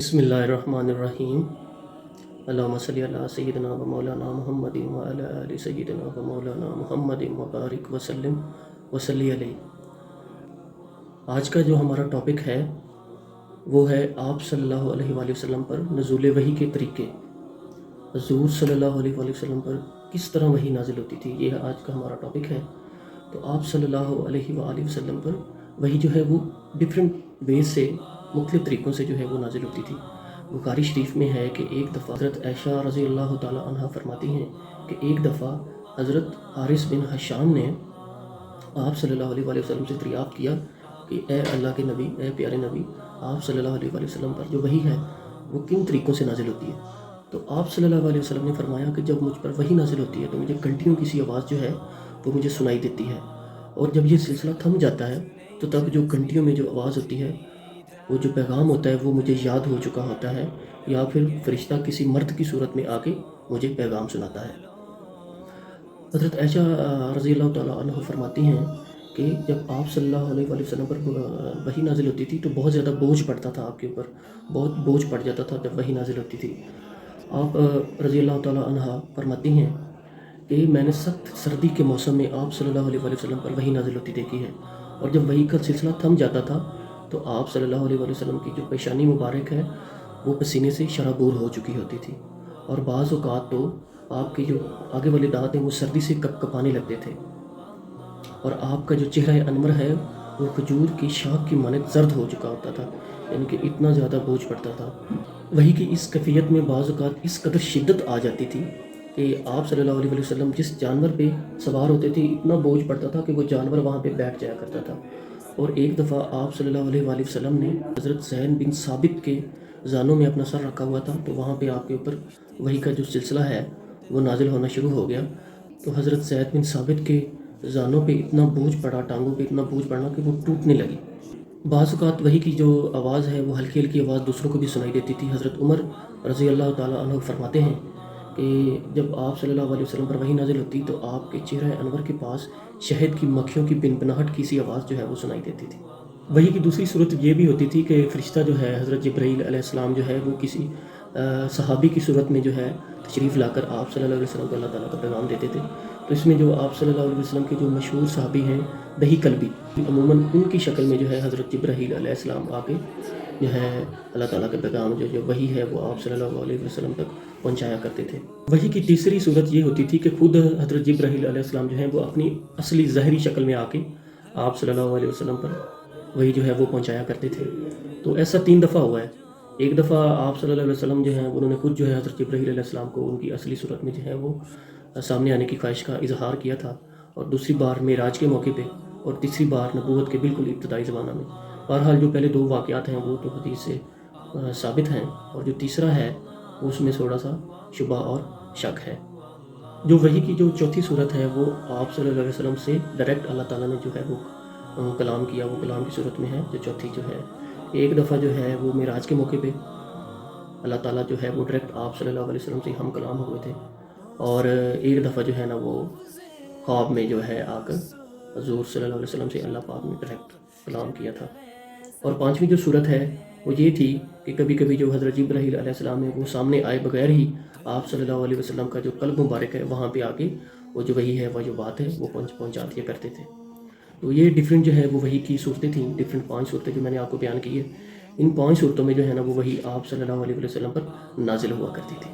بسم اللہ الرحمن الرحیم۔ اللہم صلی علی سیدنا و مولانا محمد و علی آل سیدنا و مولانا محمد وبارک وسلم وصلی علیہ۔ آج کا جو ہمارا ٹاپک ہے وہ ہے آپ صلی اللہ علیہ وآلہ وسلم پر نزول وحی کے طریقے۔ حضور صلی اللہ علیہ وآلہ وسلم پر کس طرح وحی نازل ہوتی تھی، یہ آج کا ہمارا ٹاپک ہے۔ تو آپ صلی اللہ علیہ وآلہ وسلم پر وحی جو ہے وہ ڈفرینٹ ویز سے، مختلف طریقوں سے جو ہے وہ نازل ہوتی تھی۔ بخاری شریف میں ہے کہ ایک دفعہ حضرت عائشہ رضی اللہ تعالی عنہ فرماتی ہیں کہ ایک دفعہ حضرت حارث بن حشام نے آپ صلی اللہ علیہ وآلہ وسلم سے دریافت کیا کہ اے اللہ کے نبی، اے پیارے نبی، آپ صلی اللہ علیہ وآلہ وسلم پر جو وحی ہے وہ کن طریقوں سے نازل ہوتی ہے؟ تو آپ صلی اللہ علیہ وسلم نے فرمایا کہ جب مجھ پر وحی نازل ہوتی ہے تو مجھے گھنٹیوں کی سی آواز جو ہے وہ مجھے سنائی دیتی ہے، اور جب یہ سلسلہ تھم جاتا ہے تو تب جو گھنٹیوں میں جو آواز ہوتی ہے، وہ جو پیغام ہوتا ہے وہ مجھے یاد ہو چکا ہوتا ہے، یا پھر فرشتہ کسی مرد کی صورت میں آ کے مجھے پیغام سناتا ہے۔ حضرت عائشہ رضی اللہ تعالیٰ عنہ فرماتی ہیں کہ جب آپ صلی اللہ علیہ وآلہ وسلم پر وحی نازل ہوتی تھی تو بہت زیادہ بوجھ پڑتا تھا آپ کے اوپر، بہت بوجھ پڑ جاتا تھا جب وحی نازل ہوتی تھی۔ آپ رضی اللہ تعالیٰ عنہ فرماتی ہیں کہ میں نے سخت سردی کے موسم میں آپ صلی اللہ علیہ وآلہ وسلم پر وحی نازل ہوتی دیکھی ہے، اور جب وحی کا سلسلہ تھم جاتا تھا تو آپ صلی اللہ علیہ وآلہ وسلم کی جو پیشانی مبارک ہے وہ پسینے سے شرابور ہو چکی ہوتی تھی، اور بعض اوقات تو آپ کے جو آگے والے دانت ہیں وہ سردی سے کپ کپانے لگتے تھے، اور آپ کا جو چہرہ انور ہے وہ کھجور کی شاخ کی مانند زرد ہو چکا ہوتا تھا، یعنی کہ اتنا زیادہ بوجھ پڑتا تھا۔ وحی کی اس کیفیت میں بعض اوقات اس قدر شدت آ جاتی تھی کہ آپ صلی اللہ علیہ وسلم جس جانور پہ سوار ہوتے تھے اتنا بوجھ پڑتا تھا کہ وہ جانور وہاں پہ بیٹھ جایا کرتا تھا۔ اور ایک دفعہ آپ صلی اللہ علیہ وآلہ وسلم نے حضرت زید بن ثابت کے زانوں میں اپنا سر رکھا ہوا تھا، تو وہاں پہ آپ کے اوپر وحی کا جو سلسلہ ہے وہ نازل ہونا شروع ہو گیا۔ تو حضرت زید بن ثابت کے زانوں پہ اتنا بوجھ پڑا، ٹانگوں پہ اتنا بوجھ پڑنا کہ وہ ٹوٹنے لگی۔ بعض اوقات وحی کی جو آواز ہے وہ ہلکی ہلکی آواز دوسروں کو بھی سنائی دیتی تھی۔ حضرت عمر رضی اللہ تعالیٰ عنہ فرماتے ہیں کہ جب آپ صلی اللہ علیہ وسلم پر وحی نازل ہوتی تو آپ کے چہرہ انور کے پاس شہد کی مکھیوں کی بنبناہٹ کی سی آواز جو ہے وہ سنائی دیتی تھی۔ وحی کی دوسری صورت یہ بھی ہوتی تھی کہ فرشتہ جو ہے حضرت جبرائیل علیہ السلام جو ہے وہ کسی صحابی کی صورت میں جو ہے تشریف لا کر آپ صلی اللہ علیہ وسلم کو اللہ تعالیٰ کا پیغام دیتے تھے۔ تو اس میں جو آپ صلی اللہ علیہ وسلم کے جو مشہور صحابی ہیں دہی کلبی، عموماً ان کی شکل میں جو ہے حضرت جبرائیل علیہ السلام آ کے جو ہے اللہ تعالیٰ کا پیغام جو وحی ہے وہ آپ صلی اللہ علیہ وسلم تک پہنچایا کرتے تھے۔ وحی کی تیسری صورت یہ ہوتی تھی کہ خود حضرت جبرائیل علیہ السلام جو ہیں وہ اپنی اصلی ظاہری شکل میں آ کے آپ صلی اللہ علیہ وسلم پر وحی جو ہے وہ پہنچایا کرتے تھے۔ تو ایسا 3 دفعہ ہوا ہے۔ ایک دفعہ آپ صلی اللہ علیہ وسلم جو ہیں انہوں نے خود جو ہے حضرت جبرائیل علیہ السلام کو ان کی اصلی صورت میں جو ہے وہ سامنے آنے کی خواہش کا اظہار کیا تھا، اور دوسری بار معراج کے موقع پہ، اور تیسری بار نبوت کے بالکل ابتدائی زمانہ میں۔ بہرحال جو پہلے 2 واقعات ہیں وہ تو حدیث سے ثابت ہیں، اور جو تیسرا ہے اس میں تھوڑا سا شبہ اور شک ہے۔ جو وحی کی جو چوتھی صورت ہے وہ آپ صلی اللہ علیہ وسلم سے ڈائریکٹ اللہ تعالیٰ نے جو ہے وہ کلام کیا، وہ کلام کی صورت میں ہے۔ جو چوتھی جو ہے، ایک دفعہ جو ہے وہ معراج کے موقع پہ اللہ تعالیٰ جو ہے وہ ڈائریکٹ آپ صلی اللہ علیہ وسلم سے ہم کلام ہوئے تھے، اور ایک دفعہ جو ہے نا وہ خواب میں جو ہے آ کر حضور صلی اللہ علیہ وسلم سے اللہ پاک نے ڈائریکٹ کلام کیا تھا۔ اور 5ویں جو صورت ہے وہ یہ تھی کہ کبھی کبھی جو حضرت جبرائیل علیہ السلام ہے وہ سامنے آئے بغیر ہی آپ صلی اللہ علیہ وسلم کا جو قلب مبارک ہے وہاں پہ آ کے وہ جو وحی ہے، وہ جو بات ہے وہ پہنچا دیا کرتے تھے۔ تو یہ ڈفرینٹ جو ہے وہ وحی کی صورتیں تھیں، ڈفرینٹ 5 صورتیں جو میں نے آپ کو بیان کی ہے۔ ان 5 صورتوں میں جو ہے نا وہ وحی آپ صلی اللہ علیہ وسلم پر نازل ہوا کرتی تھی۔